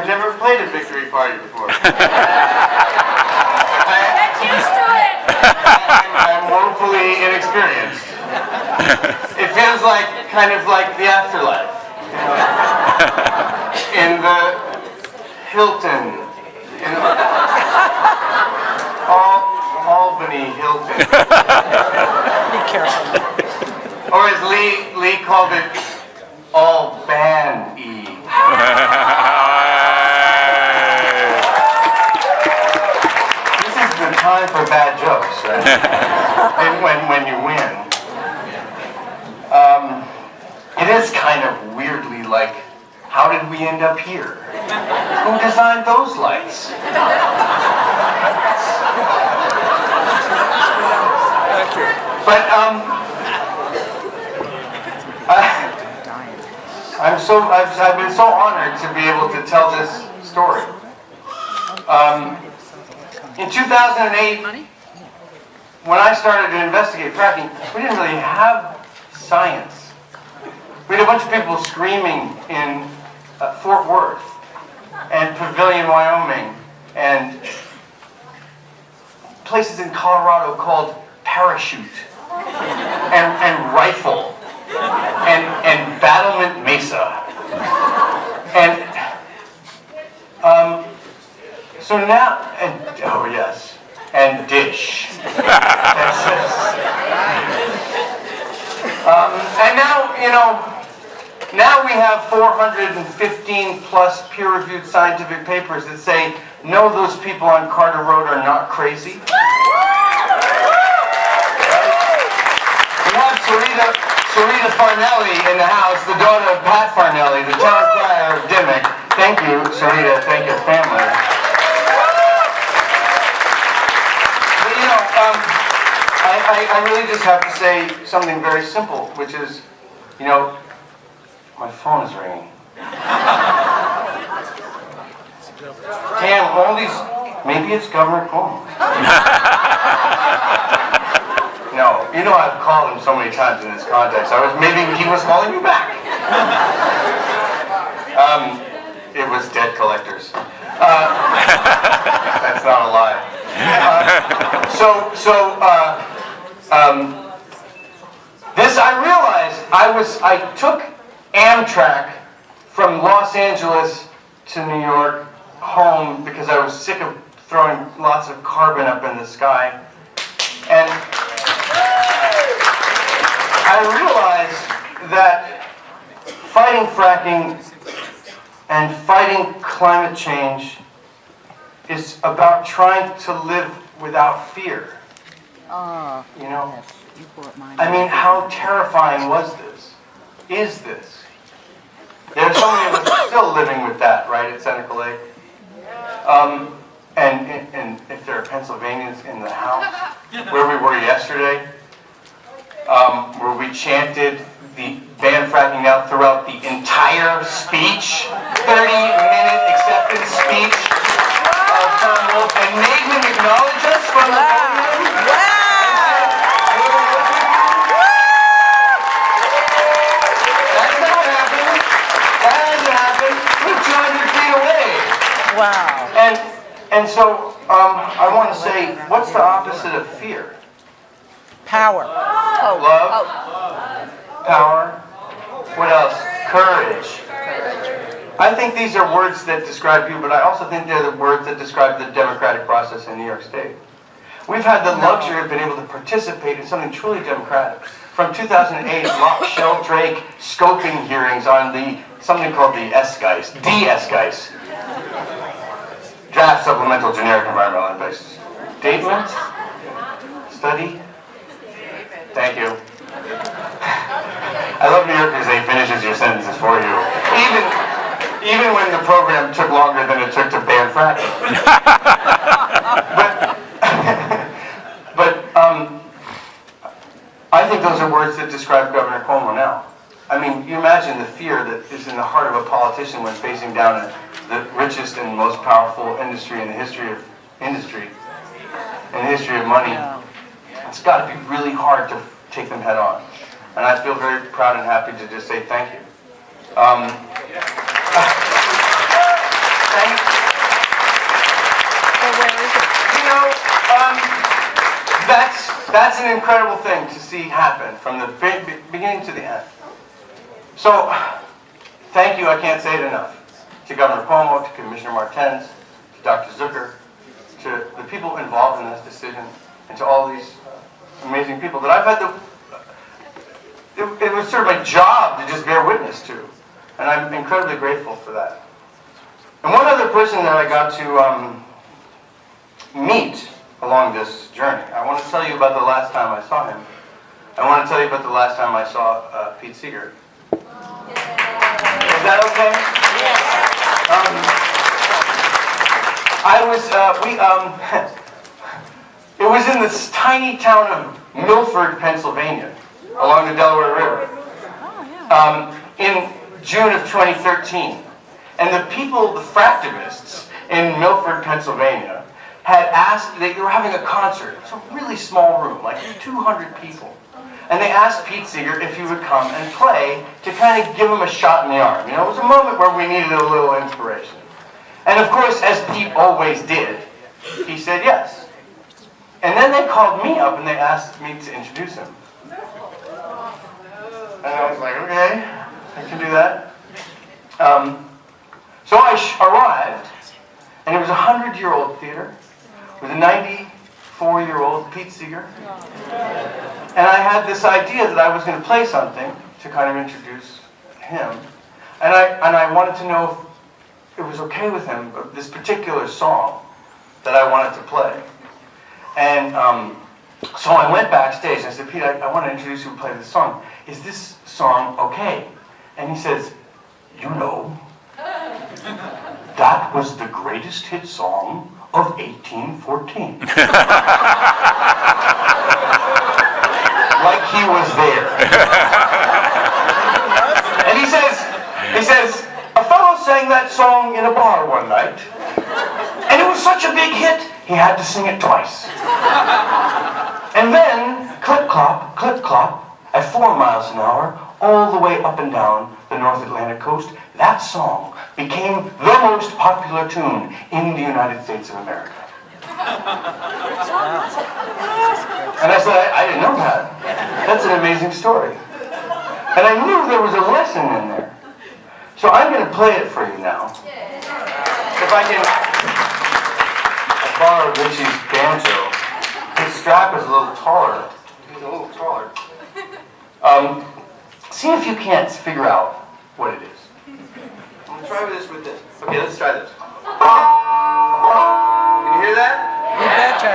never played a victory party before. Get used to it! I'm woefully inexperienced. It feels like, kind of like the afterlife. In the Hilton. In Albany Hilton. Be careful. Or as Lee called it, Albany. This is the time for bad jokes, right? And when you win. It is kind of weirdly like, how did we end up here? Who designed those lights? But I've been so honored to be able to tell this story. In 2008, when I started to investigate fracking, we didn't really have science. We had a bunch of people screaming in Fort Worth and Pavilion, Wyoming, and places in Colorado called Parachute and Rifle and Battlement Mesa. And so now, oh yes, and Dish, Texas. And now, now we have 415 plus peer-reviewed scientific papers that say, no, those people on Carter Road are not crazy. We have Sarita Farnelli in the house, the daughter of Pat Farnelli, the town crier of Dimmock. Thank you, Sarita. Thank your family. But, I really just have to say something very simple, which is, my phone is ringing. Damn, all these, maybe it's Governor Cuomo. No, I've called him so many times in this context. Maybe he was calling me back. It was debt collectors. That's not a lie. This I realized I took Amtrak from Los Angeles to New York home because I was sick of throwing lots of carbon up in the sky. And I realized that fighting fracking and fighting climate change is about trying to live without fear. Oh, yes. You brought mine. I mean, how terrifying was this? Is this? There's so many of us still living with that, right, at Seneca Lake? And if there are Pennsylvanians in the house, where we were yesterday, where we chanted the ban fracking now throughout the entire speech, 30-minute acceptance speech of Tom Wolf, and made him acknowledge us from the podium. Wow. And so I want to say, what's the opposite of fear? Power. Love. Power. What else? Courage. I think these are words that describe you, but I also think they're the words that describe the democratic process in New York State. We've had the luxury of being able to participate in something truly democratic. From 2008, Sheldrake scoping hearings on something called the S-Geist, D-S-Geist. Draft Supplemental Generic Environmental Impact Statement? Study? Thank you. I love New York because they finishes your sentences for you. Even when the program took longer than it took to ban fracking. But I think those are words that describe Governor Cuomo now. I mean, you imagine the fear that is in the heart of a politician when facing down the richest and most powerful industry in the history of industry, in the history of money. It's got to be really hard to take them head on. And I feel very proud and happy to just say thank you. Thank That's an incredible thing to see happen from the beginning to the end. So, thank you, I can't say it enough, to Governor Cuomo, to Commissioner Martens, to Dr. Zucker, to the people involved in this decision, and to all these amazing people that I've had it was sort of my job to just bear witness to. And I'm incredibly grateful for that. And one other person that I got to meet along this journey, I want to tell you about the last time I saw him. I want to tell you about the last time I saw Pete Seeger. Is that okay? It was in this tiny town of Milford, Pennsylvania, along the Delaware River, in June of 2013. And the people, the fractivists in Milford, Pennsylvania, had asked, they were having a concert. It's a really small room, like 200 people. And they asked Pete Seeger if he would come and play to kind of give him a shot in the arm. You know, it was a moment where we needed a little inspiration. And of course, as Pete always did, he said yes. And then they called me up and they asked me to introduce him. And I was like, okay, I can do that. So I arrived, and it was a 100-year-old theater with a 94-year-old Pete Seeger. And I had this idea that I was going to play something to kind of introduce him. And I wanted to know if it was okay with him, this particular song that I wanted to play. And so I went backstage and I said, Pete, I want to introduce you and play this song. Is this song okay? And he says, you know, that was the greatest hit song of 1814. Like he was there. And he says, a fellow sang that song in a bar one night, and it was such a big hit, he had to sing it twice. And then, clip clop, at 4 miles an hour, all the way up and down the North Atlantic coast, that song became the most popular tune in the United States of America. And I said, I didn't know that. That's an amazing story. And I knew there was a lesson in there. So I'm going to play it for you now. If I can borrow Richie's banjo. His strap is a little taller. He's a little taller. See if you can't figure out what it is. I'm going to try this with this. Okay, let's try this. Can you hear that? You betcha.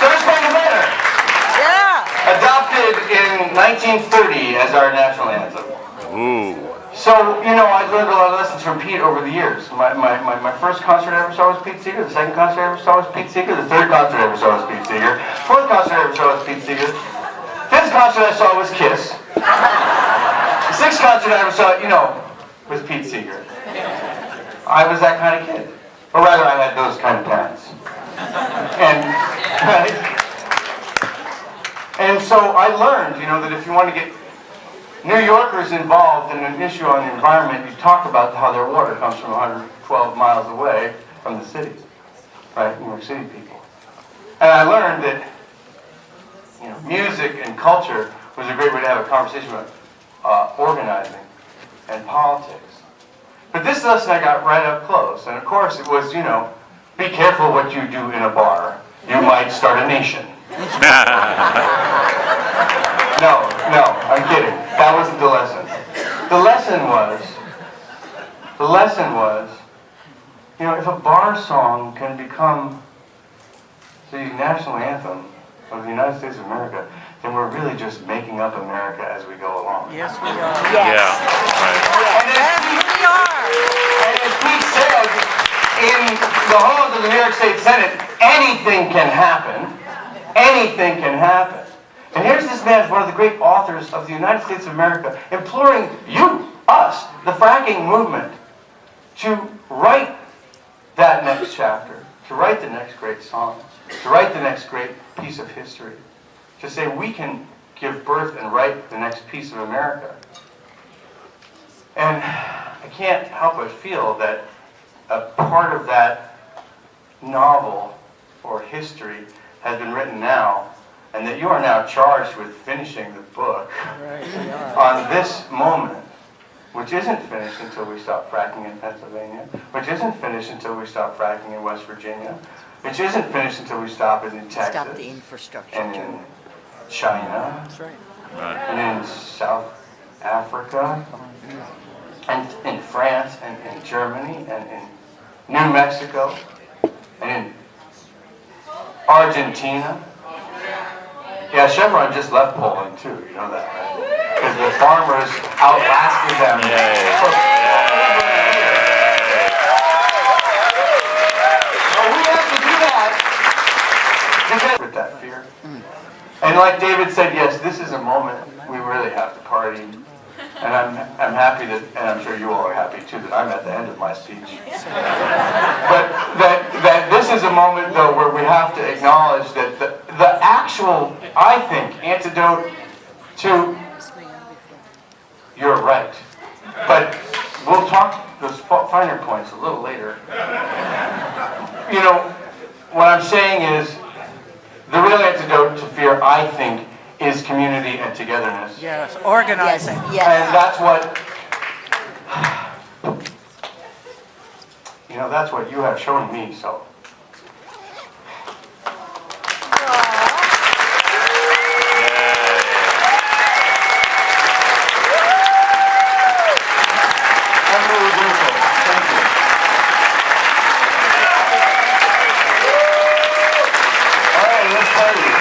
Stars Spangled Banner, Yeah. adopted in 1930 as our national anthem. Ooh. So, you know, I learned a lot of lessons from Pete over the years. My first concert I ever saw was Pete Seeger. The second concert I ever saw was Pete Seeger. The third concert I ever saw was Pete Seeger. Fourth concert I ever saw was Pete Seeger. Fifth concert I saw was Kiss. The sixth concert I ever saw, you know, was Pete Seeger. I was that kind of kid. Or rather, I had those kind of parents. And so I learned, you know, that if you want to get New Yorkers involved in an issue on the environment, you talk about how their water comes from 112 miles away from the city, right? New York City people. And I learned that, you know, music and culture was a great way to have a conversation about organizing and politics. But this lesson I got right up close, and of course it was, you know, be careful what you do in a bar. You might start a nation. No, I'm kidding. That wasn't the lesson. The lesson was, you know, if a bar song can become the national anthem of the United States of America, then we're really just making up America as we go along. Yes, we are. Yeah. Right. Yes, we are. And as Pete said, in the halls of the New York State Senate, anything can happen. Anything can happen. And here's this man, one of the great authors of the United States of America, imploring you, us, the fracking movement, to write that next chapter, to write the next great song, to write the next great piece of history, to say we can give birth and write the next piece of America. And I can't help but feel that a part of that novel or history has been written now, and that you are now charged with finishing the book on this moment, which isn't finished until we stop fracking in Pennsylvania, which isn't finished until we stop fracking in West Virginia, which isn't finished until we stop it in Texas, Stop the infrastructure. and in China, That's right. and in South Africa, and in France, and in Germany, and in New Mexico, and in Argentina. Yeah, Chevron just left Poland too, you know that, right? Because the farmers outlasted them. So we have to do that with that fear. And like David said, yes, this is a moment we really have to party. And I'm happy that, and I'm sure you all are happy too, that I'm at the end of my speech. But that this is a moment, though, where we have to acknowledge that the actual, I think, antidote to you're right. But we'll talk those finer points a little later. You know, what I'm saying is the real antidote to fear, I think, is community and togetherness. Yes, organizing. Yes. And that's what, you know, that's what you have shown me, so. I'm really grateful. Thank you. All right, let's party.